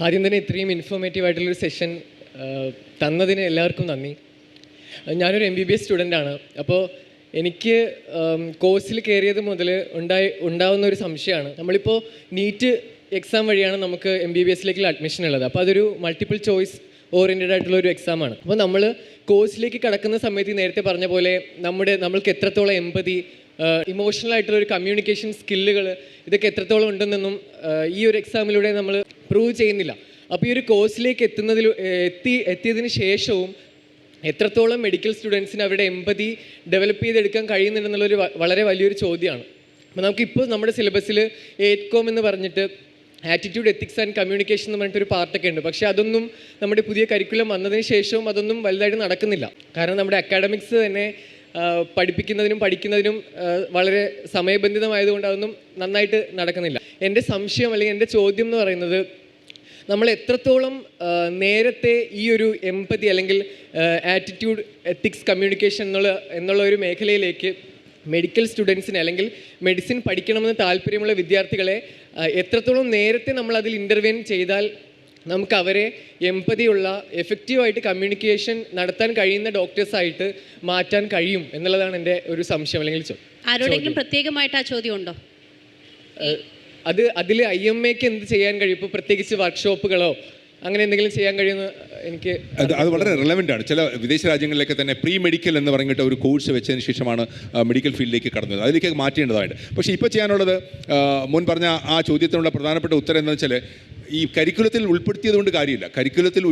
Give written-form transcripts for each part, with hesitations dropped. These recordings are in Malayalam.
ആദ്യം തന്നെ ഇത്രയും ഇൻഫോർമേറ്റീവ് ആയിട്ടുള്ളൊരു സെഷൻ തന്നതിന് എല്ലാവർക്കും നന്ദി. ഞാനൊരു MBBS സ്റ്റുഡൻ്റാണ്. അപ്പോൾ എനിക്ക് കോഴ്സിൽ കയറിയത് മുതൽ ഉണ്ടാവുന്ന ഒരു സംശയമാണ്. നമ്മളിപ്പോൾ നീറ്റ് എക്സാം വഴിയാണ് നമുക്ക് MBBSലേക്കുള്ള അഡ്മിഷൻ ഉള്ളത്. അപ്പോൾ അതൊരു മൾട്ടിപ്പിൾ ചോയ്സ് ഓറിയൻറ്റഡ് ആയിട്ടുള്ള ഒരു എക്സാമാണ്. അപ്പോൾ നമ്മൾ കോഴ്സിലേക്ക് കടക്കുന്ന സമയത്ത് നേരത്തെ പറഞ്ഞ പോലെ നമ്മൾക്ക് എത്രത്തോളം എമ്പതി, ഇമോഷണൽ ആയിട്ടുള്ള ഒരു കമ്മ്യൂണിക്കേഷൻ സ്കില്ലുകൾ ഇതൊക്കെ എത്രത്തോളം ഉണ്ടെന്നൊന്നും ഈ ഒരു എക്സാമിലൂടെ നമ്മൾ പ്രൂവ് ചെയ്യുന്നില്ല. അപ്പോൾ ഈ ഒരു കോഴ്സിലേക്ക് എത്തിയതിന് ശേഷവും എത്രത്തോളം മെഡിക്കൽ സ്റ്റുഡൻസിന് അവരുടെ എമ്പതി ഡെവലപ്പ് ചെയ്തെടുക്കാൻ കഴിയുന്നുണ്ടെന്നുള്ളൊരു വളരെ വലിയൊരു ചോദ്യമാണ്. അപ്പോൾ നമുക്കിപ്പോൾ നമ്മുടെ സിലബസിൽ AITCOM എന്ന് പറഞ്ഞിട്ട് ആറ്റിറ്റ്യൂഡ്, എത്തിക്സ് ആൻഡ് കമ്മ്യൂണിക്കേഷൻ എന്ന് പറഞ്ഞിട്ടൊരു പാർട്ടൊക്കെ ഉണ്ട്. പക്ഷേ അതൊന്നും നമ്മുടെ പുതിയ കരിക്കുലം വന്നതിന് ശേഷവും അതൊന്നും വലുതായിട്ട് നടക്കുന്നില്ല. കാരണം നമ്മുടെ അക്കാഡമിക്സ് തന്നെ പഠിക്കുന്നതിനും വളരെ സമയബന്ധിതമായതുകൊണ്ട് അതൊന്നും നന്നായിട്ട് നടക്കുന്നില്ല. എൻ്റെ സംശയം അല്ലെങ്കിൽ എൻ്റെ ചോദ്യം എന്ന് പറയുന്നത്, നമ്മൾ എത്രത്തോളം നേരത്തെ ഈ ഒരു എമ്പതി അല്ലെങ്കിൽ ആറ്റിറ്റ്യൂഡ്, എത്തിക്സ്, കമ്മ്യൂണിക്കേഷൻ എന്നുള്ള ഒരു മേഖലയിലേക്ക് മെഡിക്കൽ സ്റ്റുഡൻസിനെ അല്ലെങ്കിൽ മെഡിസിൻ പഠിക്കണമെന്ന് താല്പര്യമുള്ള വിദ്യാർത്ഥികളെ എത്രത്തോളം നേരത്തെ നമ്മളതിൽ ഇൻ്റർവെൻ ചെയ്താൽ നമുക്ക് അവരെ എമ്പതിയുള്ള എഫക്റ്റീവായിട്ട് കമ്മ്യൂണിക്കേഷൻ നടത്താൻ കഴിയുന്ന ഡോക്ടേഴ്സായിട്ട് മാറ്റാൻ കഴിയും എന്നുള്ളതാണ് എൻ്റെ ഒരു സംശയം. അല്ലെങ്കിൽ ആരോടെങ്കിലും പ്രത്യേകമായിട്ട് ആ ചോദ്യം ഉണ്ടോ? അതിൽ IMAക്ക് എന്ത് ചെയ്യാൻ കഴിയും? ഇപ്പോൾ പ്രത്യേകിച്ച് വർക്ക്ഷോപ്പുകളോ അങ്ങനെ എന്തെങ്കിലും ചെയ്യാൻ കഴിയുമെന്ന് എനിക്ക് അത് വളരെ റെലവൻ്റ് ആണ്. ചില വിദേശ രാജ്യങ്ങളിലൊക്കെ തന്നെ പ്രീ മെഡിക്കൽ എന്ന് പറഞ്ഞിട്ട് ഒരു കോഴ്സ് വെച്ചതിന് ശേഷമാണ് മെഡിക്കൽ ഫീൽഡിലേക്ക് കടന്നത്. അതിലേക്ക് മാറ്റേണ്ടതായിട്ട്. പക്ഷേ ഇപ്പോൾ ചെയ്യാനുള്ളത്, മുൻ പറഞ്ഞ ആ ചോദ്യത്തിനുള്ള പ്രധാനപ്പെട്ട ഉത്തരം എന്ന് വെച്ചാൽ, ഈ കരിക്കുലത്തിൽ ഉൾപ്പെടുത്തിയത് കൊണ്ട് കാര്യമില്ല. കരിക്കുലത്തിൽ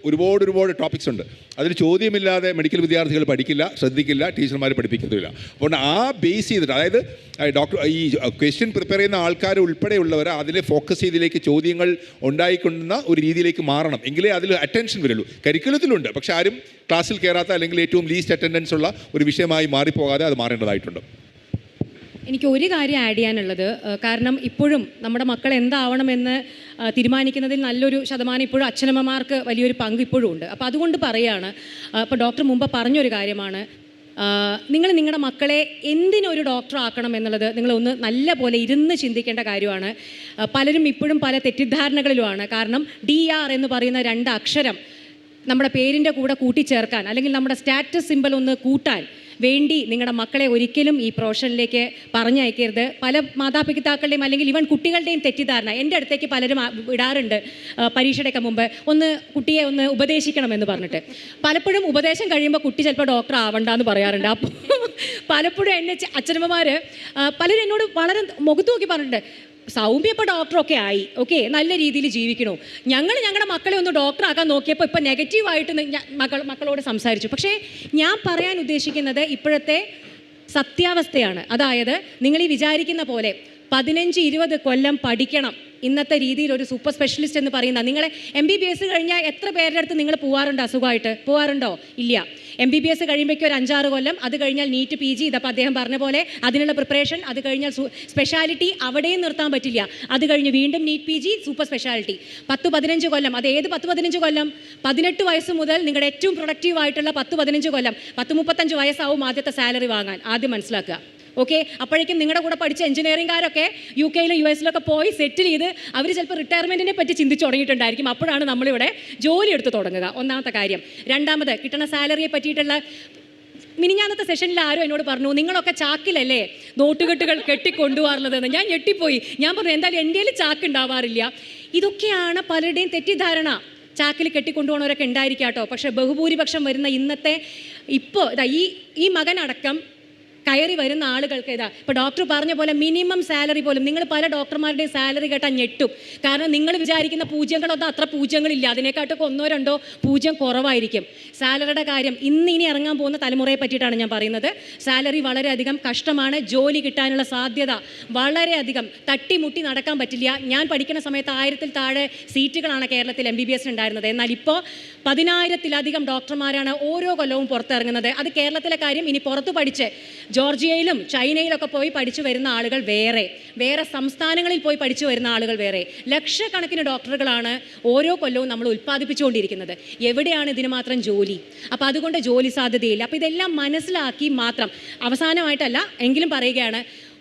ഒരുപാട് ടോപ്പിക്സ് ഉണ്ട്. അതിൽ ചോദ്യമില്ലാതെ മെഡിക്കൽ വിദ്യാർത്ഥികൾ പഠിക്കില്ല, ശ്രദ്ധിക്കില്ല, ടീച്ചർമാർ പഠിപ്പിക്കുന്നില്ല. അതുകൊണ്ട് ആ ബേസ് ചെയ്തിട്ട്, അതായത് ഈ ക്വസ്റ്റ്യൻ പ്രിപ്പയർ ചെയ്യുന്ന ആൾക്കാർ ഉൾപ്പെടെയുള്ളവർ അതിലെ ഫോക്കസ് ചെയ്തിലേക്ക് ചോദ്യങ്ങൾ ഉണ്ടായിക്കൊണ്ടുന്ന ഒരു രീതിയിലേക്ക് മാറണം. എങ്കിലേ അതിൽ അറ്റൻഷൻ വരുള്ളൂ. കരിക്കുലത്തിലുണ്ട്, പക്ഷെ ആരും ക്ലാസ്സിൽ കയറാത്ത അല്ലെങ്കിൽ ഏറ്റവും ലീസ്റ്റ് അറ്റൻഡൻസ് ഉള്ള ഒരു വിഷയമായി മാറിപ്പോകാതെ അത് മാറേണ്ടതായിട്ടുണ്ട്. എനിക്ക് ഒരു കാര്യം ആഡ് ചെയ്യാനുള്ളത്, കാരണം ഇപ്പോഴും നമ്മുടെ മക്കൾ എന്താവണമെന്ന് തീരുമാനിക്കുന്നതിൽ നല്ലൊരു ശതമാനം ഇപ്പോഴും അച്ഛനമ്മമാർക്ക് വലിയൊരു പങ്ക് ഇപ്പോഴും ഉണ്ട്. അപ്പോൾ അതുകൊണ്ട് പറയുകയാണ്, ഇപ്പോൾ ഡോക്ടർ മുമ്പ് പറഞ്ഞൊരു കാര്യമാണ്, നിങ്ങൾ നിങ്ങളുടെ മക്കളെ എന്തിനൊരു ഡോക്ടർ ആക്കണം എന്നുള്ളത് നിങ്ങളൊന്ന് നല്ല പോലെ ഇരുന്ന് ചിന്തിക്കേണ്ട കാര്യമാണ്. പലരും ഇപ്പോഴും പല തെറ്റിദ്ധാരണകളിലുമാണ്. കാരണം DR എന്ന് പറയുന്ന 2 അക്ഷരം നമ്മുടെ പേരിൻ്റെ കൂടെ കൂട്ടിച്ചേർക്കാൻ അല്ലെങ്കിൽ നമ്മുടെ സ്റ്റാറ്റസ് സിമ്പൽ ഒന്ന് കൂട്ടാൻ വേണ്ടി നിങ്ങളുടെ മക്കളെ ഒരിക്കലും ഈ പ്രൊഫഷനിലേക്ക് പറഞ്ഞയക്കരുത്. പല മാതാപിതാക്കളുടെയും അല്ലെങ്കിൽ ഇവൻ കുട്ടികളുടെയും തെറ്റിദ്ധാരണ എൻ്റെ അടുത്തേക്ക് പലരും ഇടാറുണ്ട് പരീക്ഷയുടെയൊക്കെ മുമ്പ്, കുട്ടിയെ ഒന്ന് ഉപദേശിക്കണമെന്ന് പറഞ്ഞിട്ട്. പലപ്പോഴും ഉപദേശം കഴിയുമ്പോൾ കുട്ടി ചിലപ്പോൾ ഡോക്ടർ ആവണ്ടെന്ന് പറയാറുണ്ട്. അപ്പോൾ പലപ്പോഴും എന്നെ അച്ഛനമ്മമാർ പലരും എന്നോട് വളരെ മുഖത്ത് നോക്കി പറഞ്ഞിട്ടുണ്ട്, സൗമ്യ ഇപ്പോൾ ഡോക്ടറൊക്കെ ആയി, ഓക്കെ, നല്ല രീതിയിൽ ജീവിക്കണു, ഞങ്ങളുടെ മക്കളെ ഒന്ന് ഡോക്ടറാക്കാൻ നോക്കിയപ്പോൾ ഇപ്പോൾ നെഗറ്റീവായിട്ട് മക്കളോട് സംസാരിച്ചു. പക്ഷേ ഞാൻ പറയാൻ ഉദ്ദേശിക്കുന്നത് ഇപ്പോഴത്തെ സത്യാവസ്ഥയാണ്. അതായത് നിങ്ങൾ ഈ വിചാരിക്കുന്ന പോലെ 15-20 കൊല്ലം പഠിക്കണം ഇന്നത്തെ രീതിയിൽ ഒരു സൂപ്പർ സ്പെഷ്യലിസ്റ്റ് എന്ന് പറയുന്ന, നിങ്ങളെ MBBS കഴിഞ്ഞാൽ എത്ര പേരുടെ അടുത്ത് നിങ്ങൾ പോകാറുണ്ട്? അസുഖമായിട്ട് പോകാറുണ്ടോ? ഇല്ല. MBBS കഴിയുമ്പോഴേക്കും ഒരു 5-6 കൊല്ലം, അത് കഴിഞ്ഞാൽ നീറ്റ് PG, ഇതപ്പോൾ അദ്ദേഹം പറഞ്ഞ പോലെ അതിനുള്ള പ്രിപ്പറേഷൻ, അത് കഴിഞ്ഞാൽ സ്പെഷ്യാലിറ്റി, അവിടെയും നിർത്താൻ പറ്റില്ല. അത് കഴിഞ്ഞ് വീണ്ടും നീറ്റ് PG, സൂപ്പർ സ്പെഷ്യാലിറ്റി, 10-15 കൊല്ലം. അത് ഏത് 10-15 കൊല്ലം? 18 വയസ്സ് മുതൽ നിങ്ങളുടെ ഏറ്റവും പ്രൊഡക്റ്റീവ് ആയിട്ടുള്ള 10-15 കൊല്ലം, 10-35 വയസ്സാവും ആദ്യത്തെ സാലറി വാങ്ങാൻ. ആദ്യം മനസ്സിലാക്കുക, ഓക്കെ. അപ്പോഴേക്കും നിങ്ങളുടെ കൂടെ പഠിച്ച എഞ്ചിനീയറിംഗുകാരൊക്കെ UK-ലും US-ലൊക്കെ പോയി സെറ്റിൽ ചെയ്ത് അവർ ചിലപ്പോൾ റിട്ടയർമെൻറ്റിനെ പറ്റി ചിന്തിച്ച് തുടങ്ങിയിട്ടുണ്ടായിരിക്കും. അപ്പോഴാണ് നമ്മളിവിടെ ജോലി എടുത്ത് തുടങ്ങുക, ഒന്നാമത്തെ കാര്യം. രണ്ടാമത്, കിട്ടുന്ന സാലറിയെ പറ്റിയിട്ടുള്ള മിനിഞ്ഞാന്നത്തെ സെഷനിൽ ആരും എന്നോട് പറഞ്ഞു, നിങ്ങളൊക്കെ ചാക്കിലല്ലേ നോട്ടുകെട്ടുകൾ കെട്ടിക്കൊണ്ടുപോകാറുള്ളതെന്ന്. ഞാൻ ഞെട്ടിപ്പോയി. ഞാൻ പറഞ്ഞു, എന്തായാലും എൻ്റെ ചാക്ക് ഉണ്ടാവാറില്ല. ഇതൊക്കെയാണ് പലരുടെയും തെറ്റിദ്ധാരണ. ചാക്കിൽ കെട്ടിക്കൊണ്ടുപോകണവരൊക്കെ ഉണ്ടായിരിക്കാം കേട്ടോ. പക്ഷേ ബഹുഭൂരിപക്ഷം വരുന്ന ഇന്നത്തെ ഇപ്പോൾ ഈ മകനടക്കം കയറി വരുന്ന ആളുകൾക്ക് ഇപ്പോൾ ഡോക്ടർ പറഞ്ഞ പോലെ മിനിമം സാലറി പോലും, നിങ്ങൾ പല ഡോക്ടർമാരുടെയും സാലറി കേട്ടാൽ ഞെട്ടും. കാരണം നിങ്ങൾ വിചാരിക്കുന്ന പൂജ്യങ്ങളൊന്നും അത്ര പൂജ്യങ്ങളില്ല, അതിനെക്കാട്ടൊക്കെ 1-2 പൂജ്യം കുറവായിരിക്കും. സാലറിയുടെ കാര്യം ഇനി ഇറങ്ങാൻ പോകുന്ന തലമുറയെ പറ്റിയിട്ടാണ് ഞാൻ പറയുന്നത്. സാലറി വളരെയധികം കഷ്ടമാണ്. ജോലി കിട്ടാനുള്ള സാധ്യത വളരെയധികം, തട്ടിമുട്ടി നടക്കാൻ പറ്റില്ല. ഞാൻ പഠിക്കുന്ന സമയത്ത് 1000-ൽ താഴെ സീറ്റുകളാണ് കേരളത്തിൽ MBBS ഉണ്ടായിരുന്നത്. എന്നാൽ ഇപ്പോൾ 10,000-ലധികം ഡോക്ടർമാരാണ് ഓരോ കൊല്ലവും പുറത്തിറങ്ങുന്നത്. അത് കേരളത്തിലെ കാര്യം. ഇനി പുറത്ത് പഠിച്ച് ജോർജിയയിലും ചൈനയിലൊക്കെ പോയി പഠിച്ചു വരുന്ന ആളുകൾ വേറെ സംസ്ഥാനങ്ങളിൽ പോയി പഠിച്ചു വരുന്ന ആളുകൾ വേറെ. ലക്ഷക്കണക്കിന് ഡോക്ടറുകളാണ് ഓരോ കൊല്ലവും നമ്മൾ ഉൽപ്പാദിപ്പിച്ചുകൊണ്ടിരിക്കുന്നത്. എവിടെയാണ് ഇതിന് മാത്രം ജോലി? അപ്പോൾ അതുകൊണ്ട് ജോലി സാധ്യതയില്ല. അപ്പോൾ ഇതെല്ലാം മനസ്സിലാക്കി മാത്രം, അവസാനമായിട്ടല്ല എങ്കിലും പറയുകയാണ്,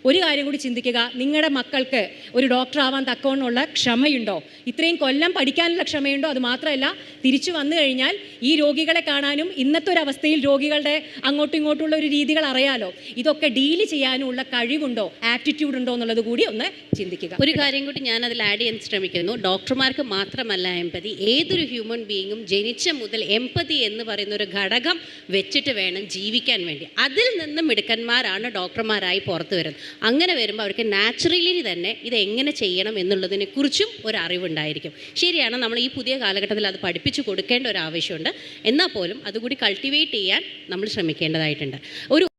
ഒരു കാര്യം കൂടി ചിന്തിക്കുക, നിങ്ങളുടെ മക്കൾക്ക് ഒരു ഡോക്ടർ ആവാൻ തക്കവണ്ണമുള്ള ക്ഷമയുണ്ടോ? ഇത്രയും കൊല്ലം പഠിക്കാനുള്ള ക്ഷമയുണ്ടോ? അത് മാത്രമല്ല, തിരിച്ചു വന്നു കഴിഞ്ഞാൽ ഈ രോഗികളെ കാണാനും ഇന്നത്തെ ഒരു അവസ്ഥയിൽ രോഗികളുടെ അങ്ങോട്ടും ഇങ്ങോട്ടുള്ള ഒരു രീതികൾ അറിയാലോ, ഇതൊക്കെ ഡീൽ ചെയ്യാനുള്ള കഴിവുണ്ടോ, ആറ്റിറ്റ്യൂഡ് ഉണ്ടോ എന്നുള്ളത് കൂടി ഒന്ന് ചിന്തിക്കുക. ഒരു കാര്യം കൂടി ഞാൻ അതിൽ ആഡ് ചെയ്യാൻ ശ്രമിക്കുന്നു. ഡോക്ടർമാർക്ക് മാത്രമല്ല എമ്പതി, ഏതൊരു ഹ്യൂമൻ ബീയിങ്ങും ജനിച്ച മുതൽ എമ്പതി എന്ന് പറയുന്ന ഒരു ഘടകം വെച്ചിട്ട് വേണം ജീവിക്കാൻ വേണ്ടി. അതിൽ നിന്നും മിടുക്കന്മാരാണ് ഡോക്ടർമാരായി പുറത്തു വരുന്നത്. അങ്ങനെ വരുമ്പോൾ അവർക്ക് നാച്ചുറലി തന്നെ ഇത് എങ്ങനെ ചെയ്യണം എന്നുള്ളതിനെ കുറിച്ചും ഒരു അറിവുണ്ടായിരിക്കും. ശരിയാണ്, നമ്മൾ ഈ പുതിയ കാലഘട്ടത്തിൽ അത് പഠിപ്പിച്ചു കൊടുക്കേണ്ട ഒരു ആവശ്യമുണ്ട്. എന്നാൽ പോലും അതുകൂടി കൾട്ടിവേറ്റ് ചെയ്യാൻ നമ്മൾ ശ്രമിക്കേണ്ടതായിട്ടുണ്ട്. ഒരു